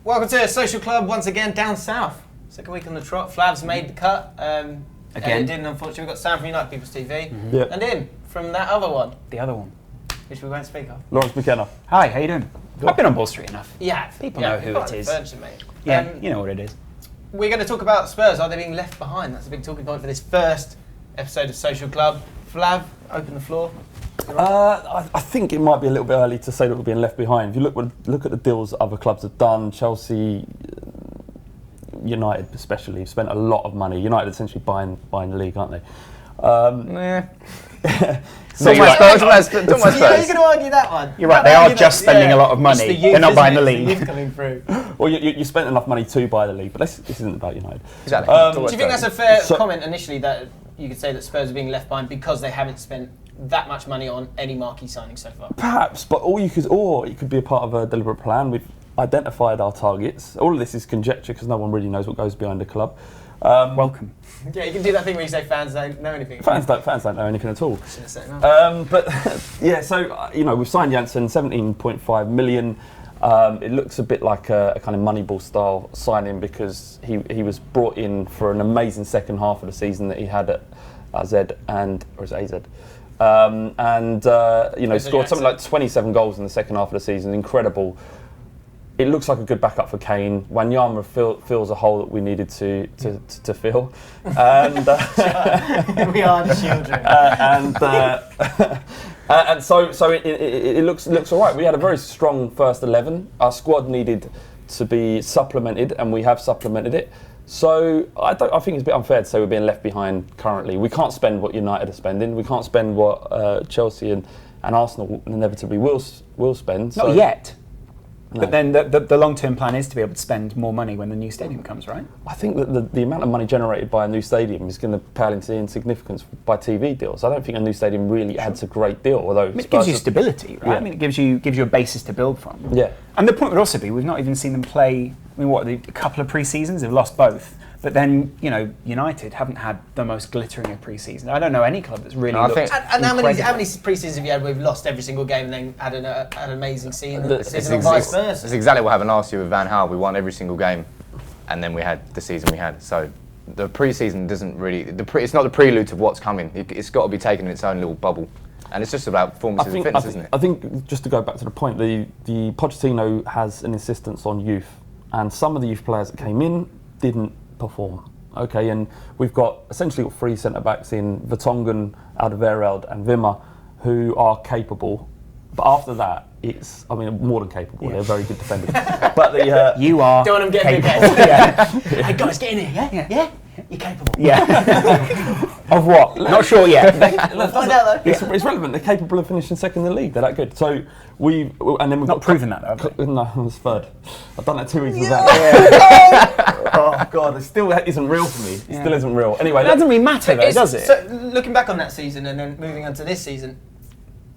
Welcome to Social Club once again down south. Second week on the trot. Flav's made the cut. Again, didn't, unfortunately. We've got Sam from United People's TV and him from that other one. The other one. Which we won't speak of. Lawrence McKenna. Hi, how you doing? I've been on Ball Street enough. Yeah. People know who it is. Furniture, mate. Yeah, you know what it is. We're going to talk about Spurs. Are they being left behind? That's a big talking point for this first episode of Social Club. Flav, open the floor. I think it might be a little bit early to say that we're being left behind. If you look at the deals that other clubs have done, Chelsea, United especially, have spent a lot of money. United essentially buying the league, aren't they? So you're right. You're going to argue that one. You're right, they are just spending a lot initially. They're not buying the league. Coming through. Well, you spent enough money to buy the league, but this isn't about United. Exactly. Do you think that's a fair comment initially, that you could say that Spurs are being left behind because they haven't spent that much money on any marquee signing so far? Perhaps, but or it could be a part of a deliberate plan. We've identified our targets. All of this is conjecture because no one really knows what goes behind the club. Welcome. Yeah, you can do that thing where you say fans don't know anything. Fans don't know anything at all. But yeah, so we've signed Janssen, 17.5 million. It looks a bit like a kind of Moneyball style signing because he was brought in for an amazing second half of the season that he had at AZ scored something like 27 goals in the second half of the season. Incredible. It looks like a good backup for Kane. Wanyama fills a hole that we needed to fill. And we are children. And so it looks all right. We had a very strong first 11. Our squad needed to be supplemented, and we have supplemented it. So I think it's a bit unfair to say we're being left behind currently. We can't spend what United are spending. We can't spend what Chelsea and Arsenal inevitably will spend. Not yet. No. But then the long-term plan is to be able to spend more money when the new stadium comes, right? I think that the amount of money generated by a new stadium is going to pale into insignificance by TV deals. I don't think a new stadium really adds a great deal. Although it gives you stability, right? Yeah. I mean, it gives you a basis to build from. Yeah. And the point would also be, we've not even seen them play. I mean, a couple of pre-seasons? They've lost both. But then, United haven't had the most glittering of pre-seasons. I don't know any club that's really looked And how many pre-seasons have you had where we've lost every single game and then had an amazing season? Vice versa. That's exactly what happened last year with Van Gaal. We won every single game, and then we had the season we had. So the pre-season doesn't really... it's not the prelude to what's coming. It's got to be taken in its own little bubble. And it's just about performances and fitness, isn't it? I think, just to go back to the point, the Pochettino has an insistence on youth. And some of the youth players that came in didn't perform. Okay, and we've got essentially three centre-backs in Vertonghen, Alderweireld and Wimmer who are capable. But after that, more than capable. Yeah. They're very good defenders. But you are don't want them getting capable. Yeah. Hey guys, get in here, yeah? You're capable. Yeah. Of what? Not sure yet. We'll find out though. It's relevant. They're capable of finishing second in the league. They're that good. So we've not proven that though. No, I was third. I've done that 2 weeks ago. Yeah. Oh god, it still isn't real for me. It still isn't real. Anyway, it doesn't really matter though, does it? So looking back on that season and then moving on to this season,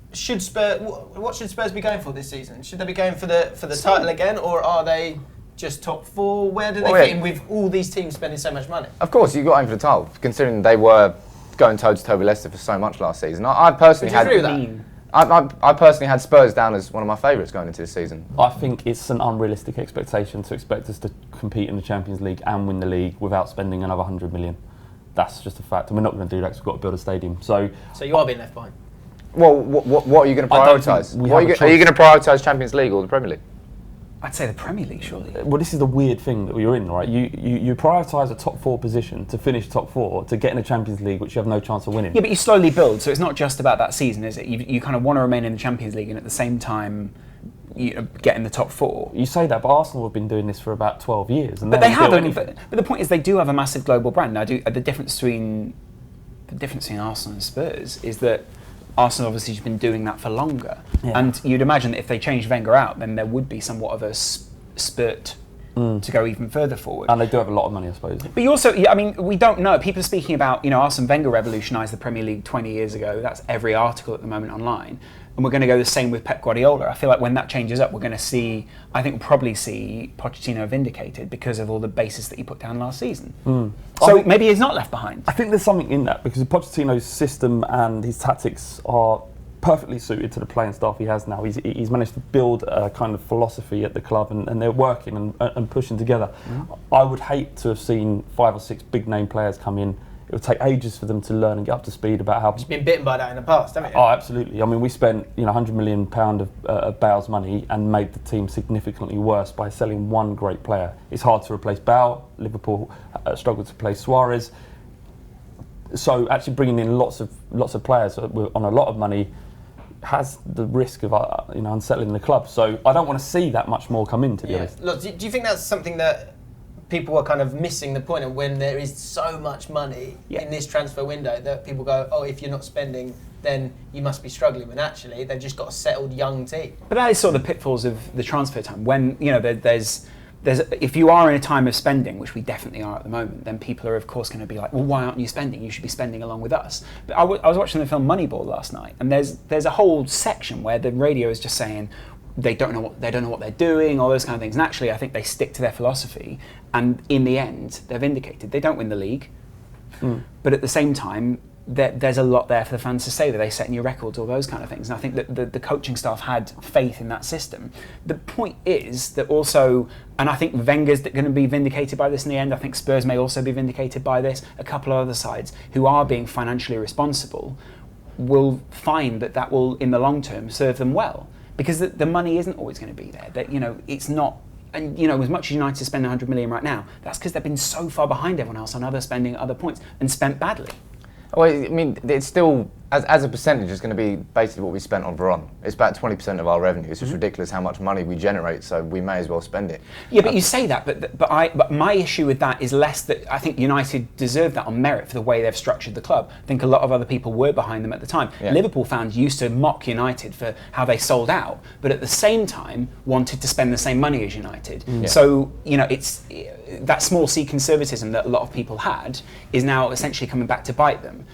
what should Spurs be going for this season? Should they be going for the title again, or are they just top four? Where do they fit in with all these teams spending so much money? Of course, you got aim for the title, considering they were going toe-to-toe with Leicester for so much last season. I personally Would you agree with that? I personally had Spurs down as one of my favourites going into this season. I think it's an unrealistic expectation to expect us to compete in the Champions League and win the league without spending another 100 million. That's just a fact, and we're not going to do that because we've got to build a stadium. So you are being left behind. Well, what are you going to prioritise? Are you going to prioritise Champions League or the Premier League? I'd say the Premier League, surely. Well, this is the weird thing that you're in, right? You prioritise a top four position to finish top four to get in the Champions League, which you have no chance of winning. Yeah, but you slowly build, so it's not just about that season, is it? You kind of want to remain in the Champions League and at the same time get in the top four. You say that, but Arsenal have been doing this for about 12 years. And but they have only. But the point is, they do have a massive global brand. Now, the difference between Arsenal and Spurs is that Arsenal obviously has been doing that for longer. Yeah. And you'd imagine that if they changed Wenger out, then there would be somewhat of a spurt to go even further forward. And they do have a lot of money, I suppose. But you also, we don't know. People are speaking about, Arsene Wenger revolutionised the Premier League 20 years ago. That's every article at the moment online. And we're going to go the same with Pep Guardiola. I feel like when that changes up, we're going to see, we'll probably see Pochettino vindicated because of all the basis that he put down last season. So maybe he's not left behind. I think there's something in that because Pochettino's system and his tactics are perfectly suited to the playing staff he has now. He's managed to build a kind of philosophy at the club, and they're working and pushing together. I would hate to have seen 5 or 6 big name players come in. It would take ages for them to learn and get up to speed about how. You've been bitten by that in the past, haven't you? Oh, absolutely. I mean, we spent £100 million of Bale's money and made the team significantly worse by selling one great player. It's hard to replace Bale. Liverpool struggled to replace Suarez. So actually bringing in lots of players on a lot of money has the risk of unsettling the club. So I don't want to see that much more come in, to be honest. Look, do you think that's something that people are kind of missing the point of, when there is so much money in this transfer window, that people go, oh, if you're not spending, then you must be struggling, when actually they've just got a settled young team? But that is sort of the pitfalls of the transfer time. When there's if you are in a time of spending, which we definitely are at the moment, then people are of course going to be like, well, why aren't you spending? You should be spending along with us. But I was watching the film Moneyball last night, and there's a whole section where the radio is just saying they don't know what they're doing, all those kind of things. And actually, I think they stick to their philosophy, and in the end, they're vindicated. They don't win the league, but at the same time, there's a lot there for the fans to say that they set new records, all those kind of things. And I think that the coaching staff had faith in that system. The point is that also, and I think Wenger's going to be vindicated by this in the end. I think Spurs may also be vindicated by this. A couple of other sides who are being financially responsible will find that will, in the long term, serve them well. Because the money isn't always going to be there. That it's not. And as much as United spend 100 million right now, that's because they've been so far behind everyone else on other spending at other points and spent badly. Well, I mean, it's still, as a percentage, it's going to be basically what we spent on Varane. It's about 20% of our revenue. It's just ridiculous how much money we generate, so we may as well spend it. Yeah, but you say that, but my issue with that is less that I think United deserve that on merit for the way they've structured the club. I think a lot of other people were behind them at the time. Yeah. Liverpool fans used to mock United for how they sold out, but at the same time wanted to spend the same money as United. Yeah. So, it's that small C conservatism that a lot of people had is now essentially coming back to bite them.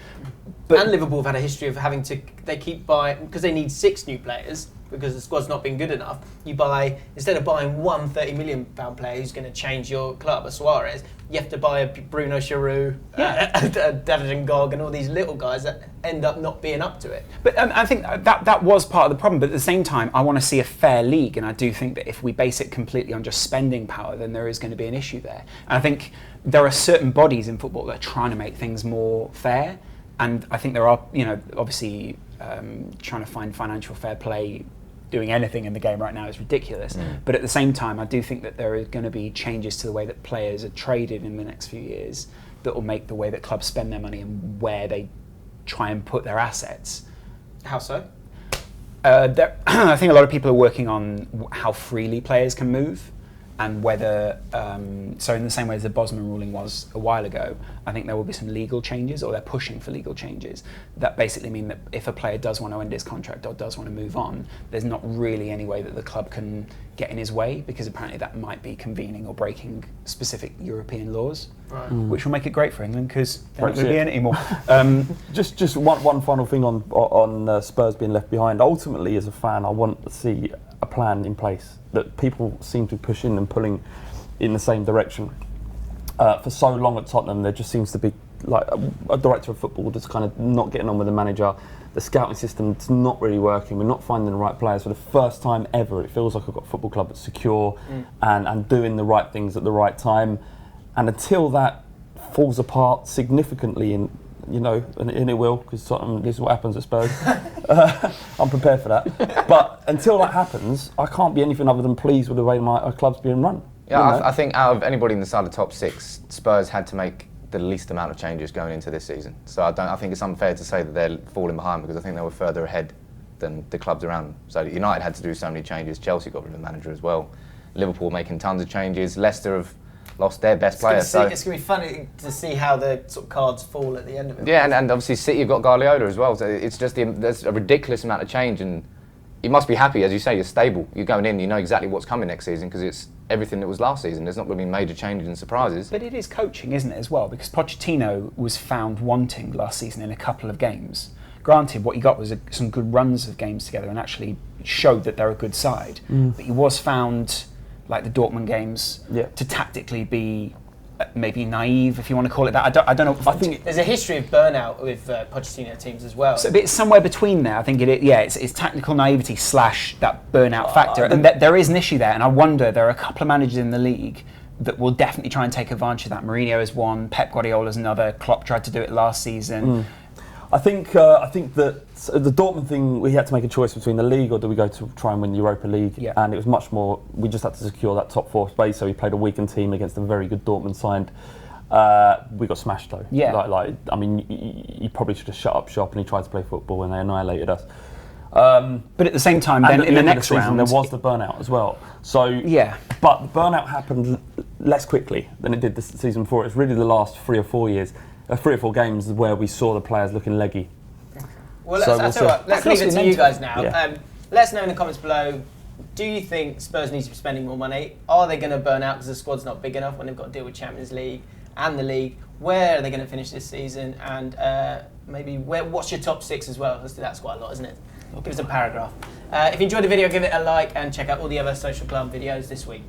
And Liverpool have had a history of having to, they keep buying, because they need 6 new players, because the squad's not been good enough. You buy, instead of buying one £30 million player who's going to change your club, a Suarez, you have to buy a Bruno Giroud, a David Ngog, and all these little guys that end up not being up to it. But I think that was part of the problem. But at the same time, I want to see a fair league, and I do think that if we base it completely on just spending power, then there is going to be an issue there. And I think there are certain bodies in football that are trying to make things more fair. And I think there are, obviously trying to find financial fair play, doing anything in the game right now is ridiculous. But at the same time, I do think that there are going to be changes to the way that players are traded in the next few years that will make the way that clubs spend their money and where they try and put their assets. How so? I think a lot of people are working on how freely players can move. And whether, so in the same way as the Bosman ruling was a while ago, I think there will be some legal changes, or they're pushing for legal changes, that basically mean that if a player does want to end his contract or does want to move on, there's not really any way that the club can get in his way, because apparently that might be convening or breaking specific European laws, which will make it great for England, because they're not going to be in it anymore. Just one final thing on Spurs being left behind. Ultimately, as a fan, I want to see a plan in place that people seem to be pushing and pulling in the same direction. For so long at Tottenham, there just seems to be like a director of football that's kind of not getting on with the manager. The scouting system's not really working. We're not finding the right players. For the first time ever, it feels like I've got a football club that's secure and doing the right things at the right time. And until that falls apart significantly and it will, because this is what happens at Spurs. I'm prepared for that. But until that happens, I can't be anything other than pleased with the way my club's being run. Yeah, I think out of anybody inside the top 6, Spurs had to make the least amount of changes going into this season. So I think it's unfair to say that they're falling behind, because I think they were further ahead than the clubs around them. So United had to do so many changes. Chelsea got rid of the manager as well. Liverpool making tons of changes. Leicester have lost their best player. It's going to be funny to see how the sort of cards fall at the end of it. Yeah, and obviously City have got Guardiola as well. So it's just there's a ridiculous amount of change, and you must be happy, as you say, you're stable. You're going in, you know exactly what's coming next season, because it's everything that was last season. There's not going to be major changes and surprises. But it is coaching, isn't it, as well? Because Pochettino was found wanting last season in a couple of games. Granted, what he got was some good runs of games together and actually showed that they're a good side. But he was found, like the Dortmund games, to tactically be maybe naive, if you want to call it that. I don't know. I think There's a history of burnout with Pochettino teams as well. So it's somewhere between there. I think it's tactical naivety / that burnout factor, and there is an issue there. And I wonder, there are a couple of managers in the league that will definitely try and take advantage of that. Mourinho is one, Pep Guardiola is another. Klopp tried to do it last season. I think that the Dortmund thing, we had to make a choice between the league or do we go to try and win the Europa League, and it was much more, we just had to secure that top 4 space, so we played a weakened team against a very good Dortmund side. We got smashed though. I mean, you probably should have shut up shop and he tried to play football and they annihilated us. But at the same time, then in the next round, there was the burnout as well. So but the burnout happened less quickly than it did the season before. It's really the last 3 or 4 years. 3 or 4 games where we saw the players looking leggy. Well, let's leave it to you guys now. Yeah. Let us know in the comments below, do you think Spurs need to be spending more money? Are they going to burn out because the squad's not big enough when they've got to deal with Champions League and the league? Where are they going to finish this season? And maybe what's your top 6 as well? That's quite a lot, isn't it? Give us a paragraph. If you enjoyed the video, give it a like and check out all the other Social Club videos this week.